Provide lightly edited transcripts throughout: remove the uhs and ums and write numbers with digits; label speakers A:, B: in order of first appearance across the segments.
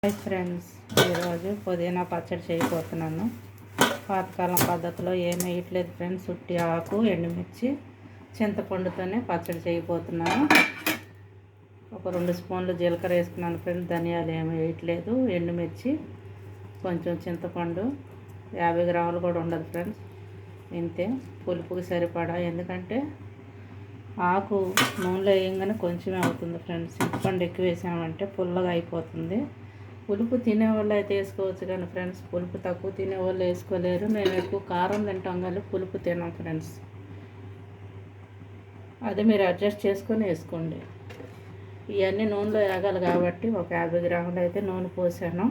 A: Hi friends, ఈరోజు పుదీనా పచ్చడి చేయబోతున్నాను. పాతకాలం పద్ధతిలో ఏమీ వేయట్లేదు ఫ్రెండ్స్. ఉట్టి ఆకు, ఎండుమిర్చి, చింతపండుతోనే పచ్చడి చేయబోతున్నాను. ఒక 2 స్పూన్లు జీలకర్ర వేసుకున్నాను ఫ్రెండ్స్. ధనియాలు ఏమీ వేయట్లేదు. ఎండుమిర్చి, కొంచెం చింతపండు, 50 గ్రాములు కూడా ఉండదు ఫ్రెండ్స్. ఇంతే, పులుపుకి సరిపడా. ఎందుకంటే ఆకు నూనెలో వేయంగానే కొంచెమే అవుతుంది ఫ్రెండ్స్. చింతపండు ఎక్కువ వేసామంటే పుల్లగా అయిపోతుంది. పులుపు తినేవాళ్ళు అయితే వేసుకోవచ్చు కానీ ఫ్రెండ్స్, పులుపు తక్కువ తినేవాళ్ళు వేసుకోలేరు. మేము ఎక్కువ కారం తింటాం కానీ పులుపు తినాం ఫ్రెండ్స్. అదే మీరు అడ్జస్ట్ చేసుకొని వేసుకోండి. ఇవన్నీ నూనెలో వేగాలి కాబట్టి ఒక 50 గ్రాములు అయితే నూనె పోసాను.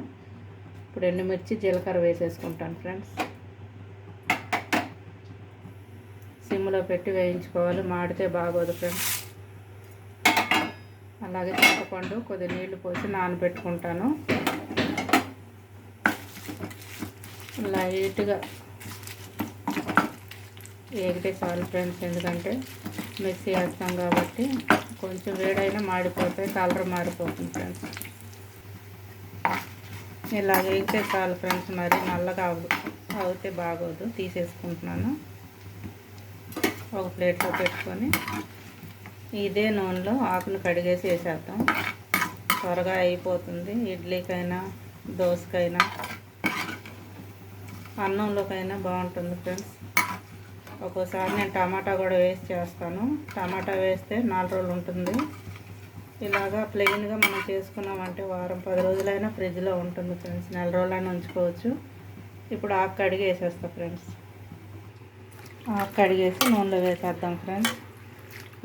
A: ఇప్పుడు ఎండుమిర్చి, జీలకర్ర వేసేసుకుంటాను ఫ్రెండ్స్. సిమ్లో పెట్టి వేయించుకోవాలి, మాడితే బాగోదు ఫ్రెండ్స్. అలాగే చింతపండు కొద్ది నీళ్లు పోసి నానబెట్టుకుంటాను. లైట్గా వేగితే చాలు ఫ్రెండ్స్. ఎందుకంటే మిక్సీ వేస్తాం కాబట్టి కొంచెం వేడైనా మాడిపోతాయి, కలర్ మారిపోతుంది ఫ్రెండ్స్. ఇలా వేగితే చాలు ఫ్రెండ్స్. మరి నల్లగా అవుతే బాగోదు. తీసేసుకుంటున్నాను. ఒక ప్లేట్లో పెట్టుకొని ఇదే నూనెలో ఆకును కడిగేసి వేసేద్దాం. త్వరగా అయిపోతుంది. ఇడ్లీకైనా, దోసకైనా, అన్నంలోకైనా బాగుంటుంది ఫ్రెండ్స్. ఒక్కోసారి నేను టమాటా కూడా వేసి చేస్తాను. టమాటా వేస్తే 4 రోజులు ఉంటుంది. ఇలాగా ప్లెయిన్గా మనం చేసుకున్నామంటే వారం 10 రోజులైనా ఫ్రిడ్జ్లో ఉంటుంది ఫ్రెండ్స్. 4 రోజులైనా ఉంచుకోవచ్చు. ఇప్పుడు ఆకు కడిగి వేసేస్తాం ఫ్రెండ్స్. ఆకు కడిగేసి నూనెలో వేసేద్దాం ఫ్రెండ్స్.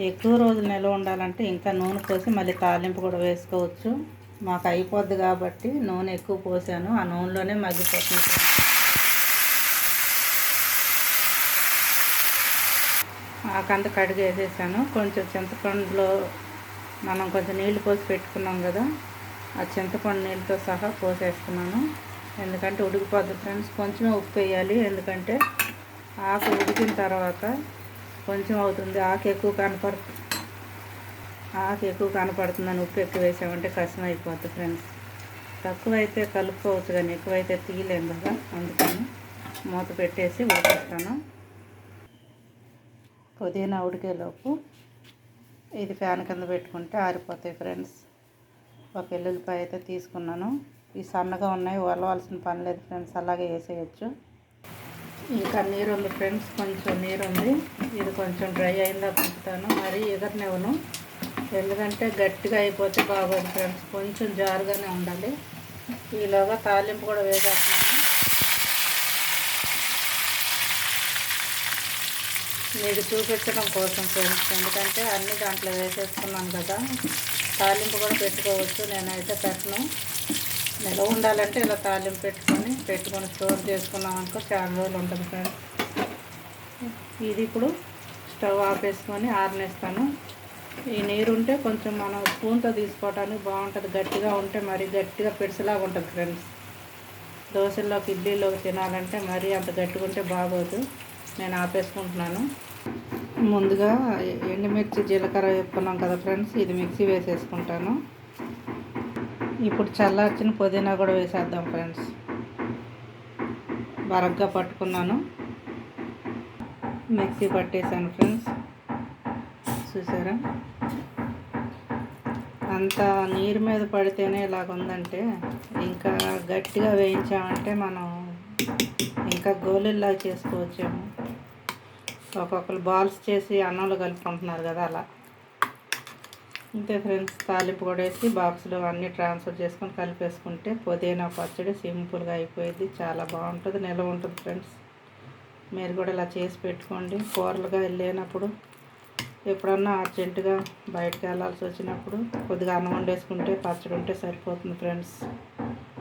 A: ఎక్కువ రోజులు నిల్వ ఉండాలంటే ఇంకా నూనె పోసి మళ్ళీ తాలింపు కూడా వేసుకోవచ్చు. మాకు అయిపోద్ది కాబట్టి నూనె ఎక్కువ పోసాను. ఆ నూనెలోనే మగ్గిపోతుంది. ఆకంత కడిగి వేసేసాను. కొంచెం చింతపండులో మనం కొంచెం నీళ్లు పోసి పెట్టుకున్నాం కదా, ఆ చింతపండు నీళ్ళతో సహా పోసేస్తున్నాను. ఎందుకంటే ఉడికిపోద్ది ఫ్రెండ్స్. కొంచెమే ఉప్పు వేయాలి. ఎందుకంటే ఆకు ఉడికిన తర్వాత కొంచెం అవుతుంది. ఆకు ఎక్కువ కనపడుతుందని ఉప్పు ఎక్కువ వేసామంటే కష్టం అయిపోతుంది ఫ్రెండ్స్. తక్కువైతే కలుపుకోవచ్చు కానీ ఎక్కువైతే తీయలేము కదా, అందుకని మూత పెట్టేసి ఉడికిస్తాను. పుదీనా ఉడికేలోపు ఇది ఫ్యాన్ కింద పెట్టుకుంటే ఆరిపోతాయి ఫ్రెండ్స్. ఒక ఎల్లుల్లిపాయ అయితే తీసుకున్నాను. ఈ సన్నగా ఉన్నాయి, వలవాల్సిన పని లేదు ఫ్రెండ్స్. అలాగే వేసేయచ్చు. ఇంకా నీరు ఉంది ఫ్రెండ్స్, కొంచెం నీరు ఉంది. ఇది కొంచెం డ్రై అయిందా పుంపుతాను. మరీ ఎగరనివ్వను, ఎందుకంటే గట్టిగా అయిపోతే బాగోదు ఫ్రెండ్స్. కొంచెం జారుగానే ఉండాలి. ఈలోగా తాలింపు కూడా వేసేస్తున్నాను. మీకు చూపించడం కోసం ఫ్రెండ్స్. ఎందుకంటే అన్నీ దాంట్లో వేసేసుకున్నాను కదా, తాలింపు కూడా పెట్టుకోవచ్చు. నేనైతే పెట్టను. నిల్వ ఉండాలంటే ఇలా తాలింపు పెట్టుకొని స్టోర్ చేసుకున్నాం అనుకో చాలా రోజులు ఉంటుంది ఫ్రెండ్స్. ఇది ఇప్పుడు స్టవ్ ఆపేసుకొని ఆరనేస్తాను. ఈ నీరు ఉంటే కొంచెం మనం స్పూన్తో తీసుకోవడానికి బాగుంటుంది. గట్టిగా ఉంటే మరీ గట్టిగా పెడిసేలాగా ఉంటుంది ఫ్రెండ్స్. దోశల్లోకి, ఇడ్లీలోకి తినాలంటే మరీ అంత గట్టిగా ఉంటే బాగోదు. నేను ఆపేసుకుంటున్నాను. ముందుగా ఎండుమిర్చి, జీలకర్ర వేసుకున్నాం కదా ఫ్రెండ్స్, ఇది మిక్సీ వేసేసుకుంటాను. ఇప్పుడు చల్లార్చిన పుదీనా కూడా వేసేద్దాం ఫ్రెండ్స్. బరగ్గా పట్టుకున్నాను, మిక్సీ పట్టేసాను ఫ్రెండ్స్. చూసారా, అంత నీరు మీద పడితేనే ఇలాగ ఉందంటే ఇంకా గట్టిగా వేయించామంటే మనం ఇంకా గోళీల్లా చేసుకోవచ్చేమో. ఒక్కొక్కరు బాల్స్ చేసి అన్నంలో కలుపుకుంటున్నారు కదా, అలా. అంతే ఫ్రెండ్స్. తాలింపు కూడా వేసి బాక్స్లో అన్నీ ట్రాన్స్ఫర్ చేసుకొని కలిపేసుకుంటే పుదీనా పచ్చడి సింపుల్గా అయిపోయింది. చాలా బాగుంటుంది, నిల్వ ఉంటుంది ఫ్రెండ్స్. మీరు కూడా ఇలా చేసి పెట్టుకోండి. కూరలుగా వెళ్ళినప్పుడు, ఎప్పుడన్నా అర్జెంటుగా బయటకు వెళ్ళాల్సి వచ్చినప్పుడు కొద్దిగా అన్నం వండేసుకుంటే పచ్చడి ఉంటే సరిపోతుంది ఫ్రెండ్స్.